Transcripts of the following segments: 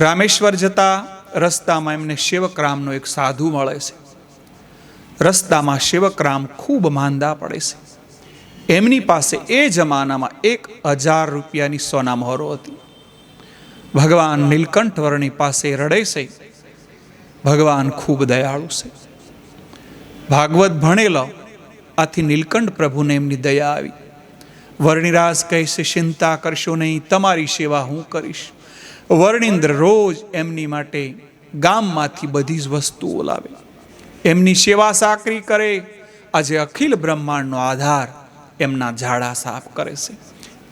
રામેશ્વર જતા રસ્તામાં એમને સેવકરામનો એક સાધુ મળે છે. રસ્તામાં સેવકરામ ખૂબ માંદા પડે છે. એમની પાસે એ જમાનામાં 1000 રૂપિયાની સોના મહોરો હતી. ભગવાન નીલકંઠ વર્ણી પાસે રડે છે. ભગવાન ખૂબ દયાળુ છે. ભાગવત ભણેલો, આથી નીલકંઠ પ્રભુને એમની દયા આવી. વર્ણિરાજ કહે છે, ચિંતા કરશો નહીં, તમારી સેવા હું કરીશ. વર્ણિન્દ્ર રોજ એમની માટે ગામમાંથી બધી જ વસ્તુઓ લાવે, એમની સેવા સાકરી કરે. આજે અખિલ બ્રહ્માંડનો આધાર એમના ઝાડા સાફ કરે છે,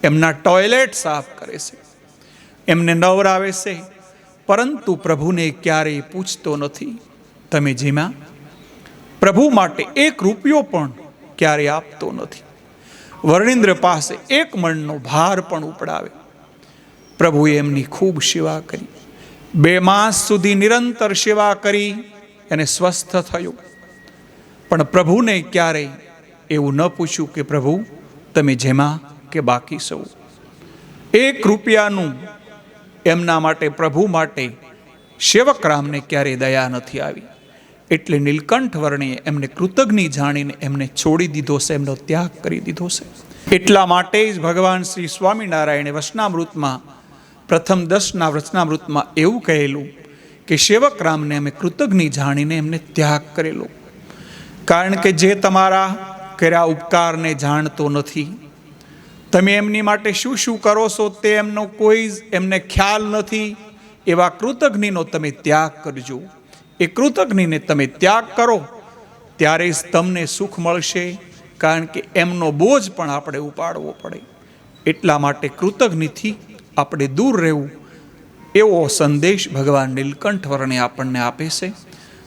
એમના ટોયલેટ સાફ કરે છે, એમને નવરાવે છે. પરંતુ પ્રભુને ક્યારેય પૂછતો નથી તમે જેમાં. પ્રભુ માટે 1 રૂપિયો પણ ક્યારેય આપતો નથી. વર્ણિન્દ્ર પાસે 1 મણનો ભાર પણ ઉપડાવે. પ્રભુએ એમની ખૂબ સેવા કરી. 2 માસ સુધી નિરંતર સેવા કરી એને સ્વસ્થ થયો. પણ પ્રભુને ક્યારેય એવું ન પૂછ્યું કે પ્રભુ તમે જેમાં કે બાકી સૌ. 1 રૂપિયાનું એમના માટે, પ્રભુ માટે સેવકરામને ક્યારેય દયા નથી આવી. એટલે નીલકંઠ વર્ણીએ એમને કૃતજ્ઞ જાણીને એમને છોડી દીધો છે, એમનો ત્યાગ કરી દીધો છે. એટલા માટે જ ભગવાન શ્રી સ્વામિનારાયણે વચનામૃતમાં પ્રથમ 10ના વચનામૃતમાં એવું કહેલું કે સેવકરામને અમે કૃતજ્ઞ જાણીને એમને ત્યાગ કરેલો. કારણ કે જે તમારા કર્યા ઉપકારને જાણતો નથી, તમે એમની માટે શું શું કરો છો તે એમનો કોઈ એમને ખ્યાલ નથી, એવા કૃતજ્ઞનો તમે ત્યાગ કરજો. એ કૃતજ્ઞને તમે ત્યાગ કરો ત્યારે જ તમને સુખ મળશે. કારણ કે એમનો બોજ પણ આપણે ઉપાડવો પડે. એટલા માટે કૃતજ્ઞથી આપણે દૂર રહેવું, એવો સંદેશ ભગવાન નીલકંઠ વર્ણે આપણને આપે છે.